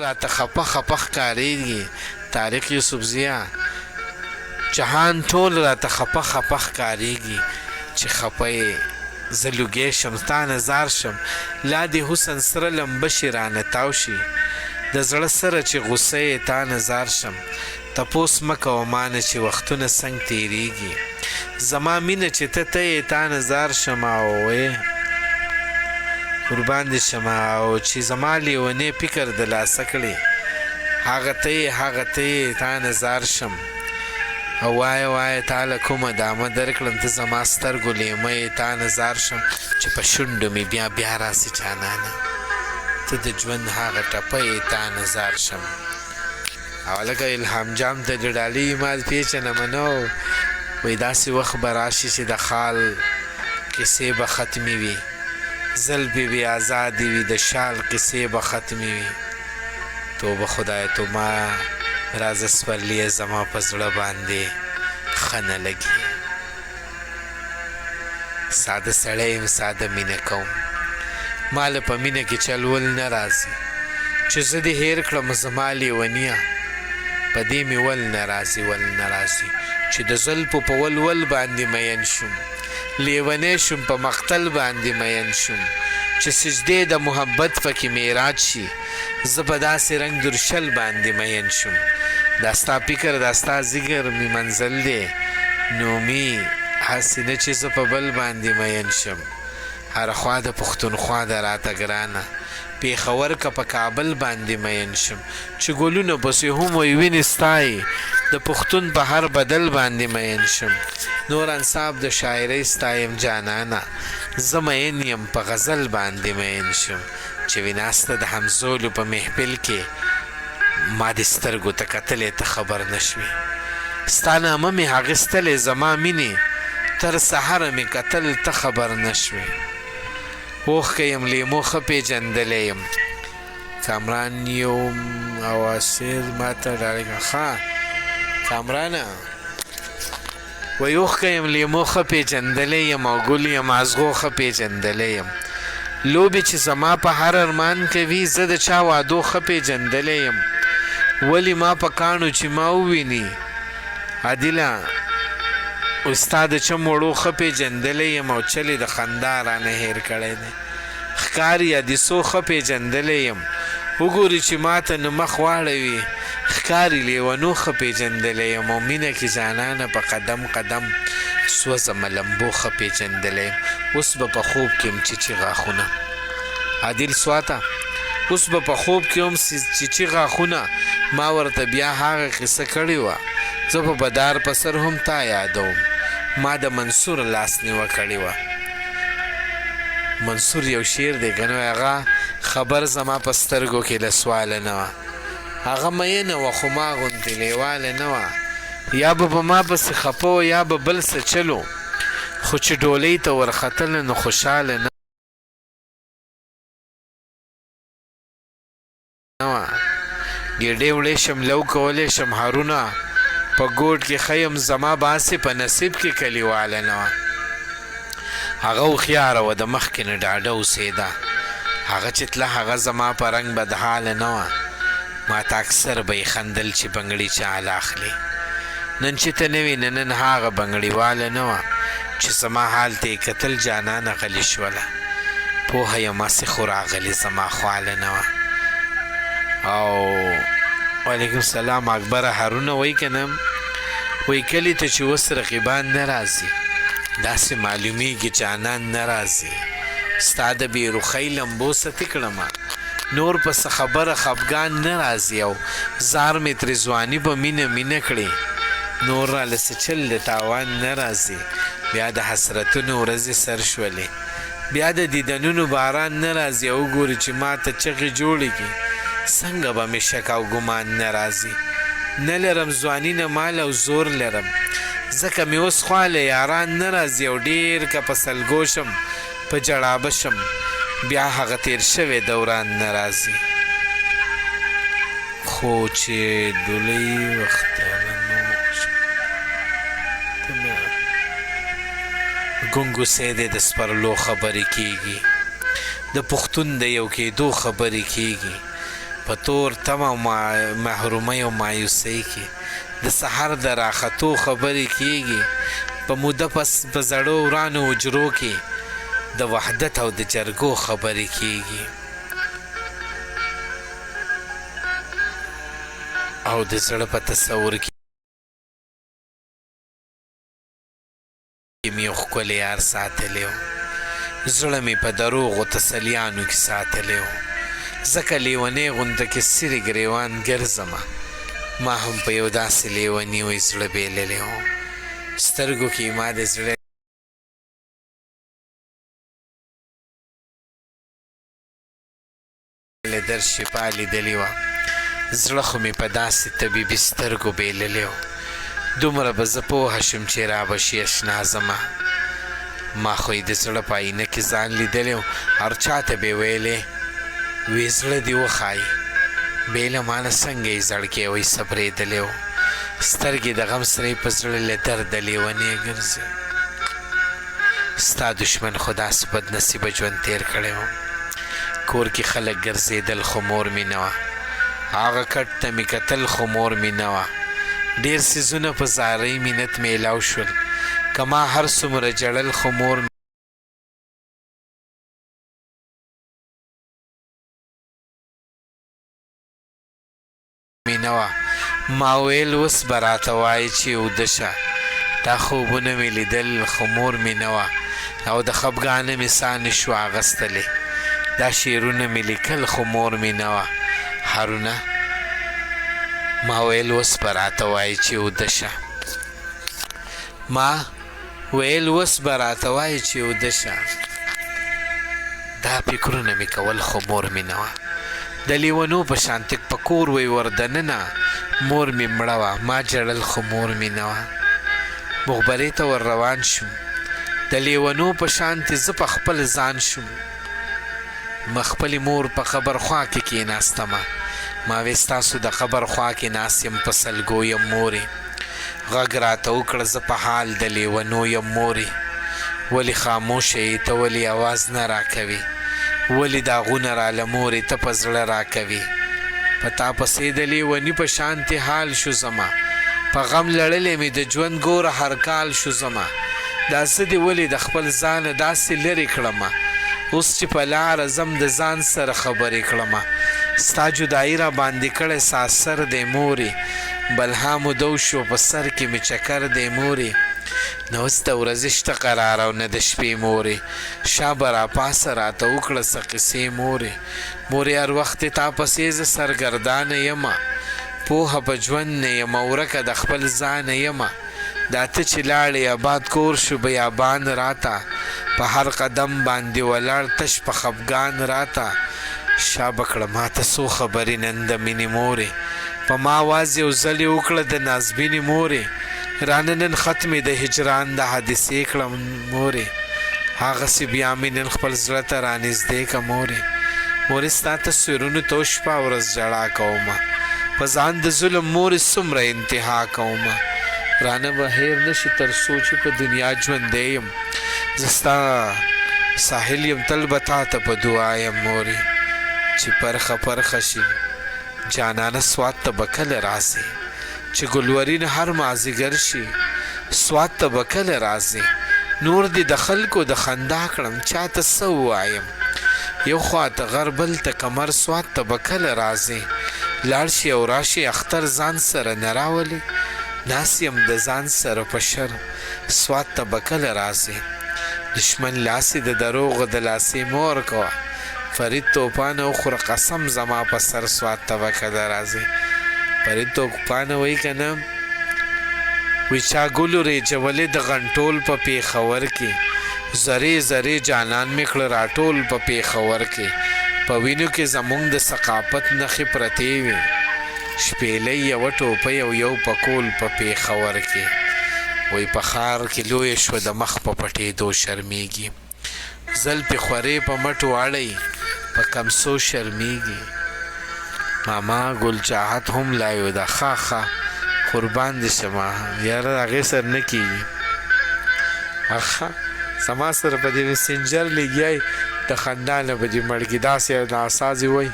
راته خپه خپه ښکارېږي. طارق یوسفزیه جهان ټول راته خپه خپه ښکارېږي چې خپه یې زه لوګی شم ستا نظار شم. لا دې حسن سره لمبه شي رانه تاو شي د زړه سره چې غوسه یې تا نظار شم. تپوس مه کوه مانه چې وختونه څنګه تېرېږي زما مینه چې ته یې تا نظار شم او قربان دې شم او چې زما لیونی فکر د لاسه کړې هغه ته یې تا نظار شم. او وایه تاله کومه دامه درکړم ته زما سترګو لیمه یې تا نظار شم چې په شونډو مې بیا راسي جانانه ته د ژوند هغه ټپه یې تا نظار شم. او لکه الهام جام ته د ډالۍ مال پیچنه منو وایي داسې وخت به راشي چې د خال کیسې به ختمې وي زلفې به ازادې وي د شال کیسې به ختمې وي. توبه خدای تو ما راز سپرلی زما په زړه باندې ښه نه لګي. ساده سړی یم ساده مینه کوم ماله په مینه کې چلول نه راځي چې زه دې هیر کړم زما لیونیه په دې مې ول نه راځي چې د زلفو په ول باندې مین شم لیونی شم په مقتل باندې مین شم چې سجدې د محبت پکې معراج شي زه په داسې رنګ درشل باندې مین شم. دا ستا فکر دا ستا ذکر می منزل دی نو می هسې نه چې زه په بل باندې مین شم. هره خوا د پښتونخوا د راته ګرانه پېښور که په کابل باندې مین شم چې ګلونه پسې هم وی وینې ستایي د پښتون په هر بدل باندې مین شم. نور انصاف د شاعرۍ ستایم جانانه زه مین یم په غزل باندې مین شم چې ویناسته د همزولو په محفل کې ما د سترګو ته کتلې ته خبر نشوې ستا نامه مې اخیستلې زما مینې تر سحره مې کتل ته خبر نشوې. اوښکه یم لیمو ښه پېژندلی یم کامران یوم او اسیر ماته ډالۍ ښه کامرانه وایي اوښکه یم لیمو ښه پېژندلی یم او ګل یم ازغو ښه پېژندلی یم لوبې چې زما په هر ارمان کوي زه د چا وعدو ښه پېژندلی یم ولې ما په کاڼو چې ما وویني عادله ستا د چم وړو ښه پېژندلی یم او چلې د خندا رانه هیر کړی دی ښکار یادیسو ښه پېژندلی یم وګوري چې ماته نه مخ واړوي ښکاري لیونو ښه پېژندلی یم او مینه کې جانانه په قدم قدم سوځمه لمبو ښه پېژندلی یم اوس به په خوب کې یم چیچي غاښونه عادل سواته اوس به په خوب کې هم چیچي غاښونه ما ورته بیا هغه قصه کړې وه زه په بدار په سر هم تا یادوم ما د منصور لاس نیوه کړې وه. منصور یو شعر دی که نه هغه خبر زما په سترګو کې له سواله نه وه هغه مینه وه خو ما غوندې لیواله نه وه یا به په ما پسې خفه و یا به بل څه چلو خو چې ډولۍ ته ورختله نو خوشحاله نه وه. ګېډې وړې شم لو کولی شم هارونه په ګوټ کې خیم زما باسې په نصیب کې کلیواله نه وه. هغه هوښیاره وه د مخکې نه ډاډه اوسېده هغه چې تله هغه زما په رنګ بدحاله نه وه ما ته اکثر به یې خندل چې بنګړي چاله اخلي نن چې ته نه وې نن هغه بنګړیواله نه وه چې زما حال ته یې کتل جانانه غلي شوله پوهه یم هسې خو راغلې زما خواله نه وه. او وعلیکم السلام اکبر هارونه وایي که نه وایي کلي ته چې اوس رقیبان نه راځي داسې معلومیږي جانان نه راځي ستا د بېروخۍ لمبو ستې کړمه نور پس خبره خفګان نه راځي او زار مې ترې ځواني به مینه کړې نور راله څه چل د تاوان نه راځي بیا د حسرتونو ورځې سر شولې بیا د دیدنونو باران نه راځي او ګوري چې ما ته چغې جوړې کړي څنګه به مې شک او ګمان نه راځي نه لرم ځواني نه مال او زور لرم ځکه مې اوس خواله یاران نه راځي او ډېر که په سلګو شم په جړابه شم بیا هغه تیر شوی دوران نه راځي خو چې ډولۍ وختاله ګونګوسې دی د سپرلو خبرې کېږي د پښتون د یو کېدو خبرې کېږي په تور تمه او محرومۍ او مایوسۍ کې د سحر د راختو خبرې کېږي، په موده پس په زړو ورانو حجرو کې د وحدت او د جرګو خبرې کېږي، او د زړه په تصور کې مې یو ښکلی یار ساتلی و، زړه مې په دروغو تسلیانو کې ساتلی و، ځکه لیونۍ غونده کې سرې ګریوان ګرځمه، ما هم په یو داسې لیوني وی زړه بیللی و، سترګو کې ما د زړه له در شفا لیدلې وه، زړه خو مې په داسې طبیبي سترګو بیللی و، دومره به زه پوهه شم چې را به شي اشنا زما، ما خو یې د زړه په آینه کې ځان لیدلی و، هر چا ته به یې ویلې وی زړه دې وښایي، بې له ما نه څنګه یې زړکې وی صبرېدلی و، سترګې د غم سره یې په زړه له درده لیونې ګرځي، ستا دشمن خو داسې بدنصیبه ژوند تېر کړی و، کور کې خلک ګرځېدل خو مور مې نه وه، هغه کټ ته مې کتل خو مور مې نه وه، ډېر څیزونه په زارۍ مینت میلاو شول، که ما هر څومره جړل خو مور مې نه وه، ما ویل اوس به راته وایي چې اوده شه، دا خوبونه مې لیدل خو مور مې نه وه، او د خفګانه مې ساه نه شوه اخیستلی، دا شعرونه مې لیکل خو مور مې نه وه، هارونه ما ویل اوس به راته وایي چې اوده شه، ما ویل اوس به راته وایي چې اوده شه، دا فکرونه مې کول خو مور مې نه وه، د لیونو په شان تک په کور وی وردننه مور مې مړه وه، ما جړل خو مور مې نه وه، مخبرې ته ور روان شوم، د لیونو په شانتې زه په خپل ځان شوم، ما خپلې مور په قبر خوا کې کېناستمه، ما وې ستاسو د قبر خوا کې ناست یم په سلګو یم مورې، غږ راته وکړه زه په حال د لیونو یم مورې، ولې خاموشه یې ته ولې اواز نه راکوي، ولې داغونه راله مورې ته په زړه راکوي، په تا پسې د لیوني په شانتې حال شو زما، په غم لړلې مې د ژوند ګوره هر کال شو زما، دا زه دې ولې د خپل ځانه داسې لرې کړمه، اوس چې په لاره ځم د ځان سره خبرې کړمه، ستا جدایي را باندې کړی ساسر دی مورې، بلها مو دو شو په سر کې مې چکر دی مورې، نه اوس د ورځې شته قرار او نه د شپې مورې، شا به راپاسه راته وکړه څه قصې مورې، مورې هر وخت تا پسې زه سرګردانه یمه، پوهه په ژوند نه یمه ورکه د خپل ځانه یمه، دا ته چې لاړې آباد کور شو بیابان راته، په هر قدم باندې ولاړ تش په خفګان راته، شا به کړه ماته څو خبرې نن د مینې مورې، په ما آواز یو ځل یې وکړه د نازبینې مورې، رانه نن ختمې د هجران د حادثې کړم مورې، هغسې بیا مې نن خپل زړه ته رانږدې که مورې، مورې ستا تصویرونو ته شپه ورځ ژړا کومه، په ځان د ظلم مورې څومره انتها کومه، رانه به هیر نشي تر څو چې په دنیا ژوندی یم، زه ستا ساحل یم تل به تا ته په دعا یم مورې، چې پرخه پرخه شي جانانه سوات ته به کله راسې، چې ګلورین هر مازدیګر شي سوات ته به کله راځې، نور دې د خلکو د خندا کړم چاته څه ووایم، یو خواته غر بل ته کمر سوات ته به کله راځې، لاړ شي او راشي اختر ځان سره نه راولې، ناست یم د ځان سره په شر سوات ته به کله راځې، دشمن لاسې د دروغو د لاسې مور کوه، فرید توپانه وخوره قسم زما په سر سوات ته به کله راځې، فرید توپانه وایي که نه وی چا ګلو ریجولې د غنټول په پېښور کې، زرې زرې جانان مې کړه راټول په پېښور کې، په وینو کې زمونږ د ثقافت نښې پرتې وي، شپېلۍ یوه ټوپۍ او یو پکول په پېښور کې، وی په ښار کې لویه شوه د مخ په پټېدو شرمېږي، زلفې خورې په مټو اړئ په کمسو شرمېږي، ماما ګل چاحت هم لایو ده ښه ښه قربان دې شمه یاره هغې سر نه کېږي، ښه زما سره په دې مسنجر لګیای د خندا نه به دې مړ کي، داسې ناسازې وایي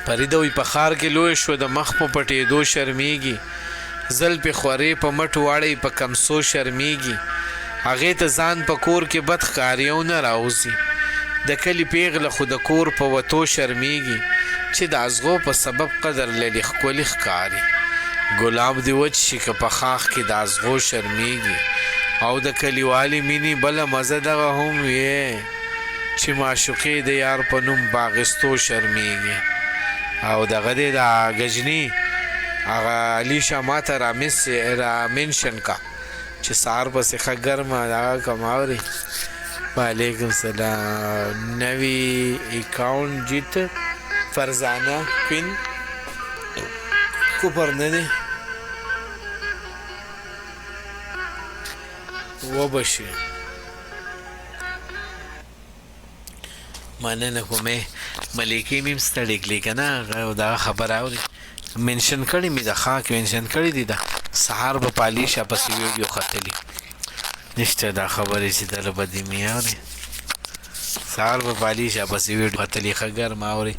فریده وی په ښار کې لوی شو د مخ په پټېدو شرمېږي زلفې خورې په مټ واړی په کمسو شرمېږي هغې ته ځان په کور کې بد ښکاري او نه راوځي د کلي پیغله خو د کور په وتو شرمېږي چې د ازغو په سبب قدر لري ښکلي ښکاري ګلاب دې وچ شي که په خاښ کې د ازغو شرمېږي او د کلیوالي مینې بله مزه دغه هم وې چې معشوقې د یار په نوم باغستو شرمېږي او دغه دی د غجني هغه علیشه ما ته رامنشن کا چې سهار پسې ښه ګرمه دغه کم اوري وعلیکم السلام نوی اکاؤنٹ جیت فرزانه پن کوپر نه دی وبشي مننه کومې ملیکې میم ستړی کلی که نه دا خبره اوري منشن کړي مې د خاک منشن کړي دي د سهار به پالیشه پسې ویډیو ختلی نشته دا خبرې چې دله به دې مې اوري سهار به پالیشه پسې ویډیو ختلی ښه ګرمه اوري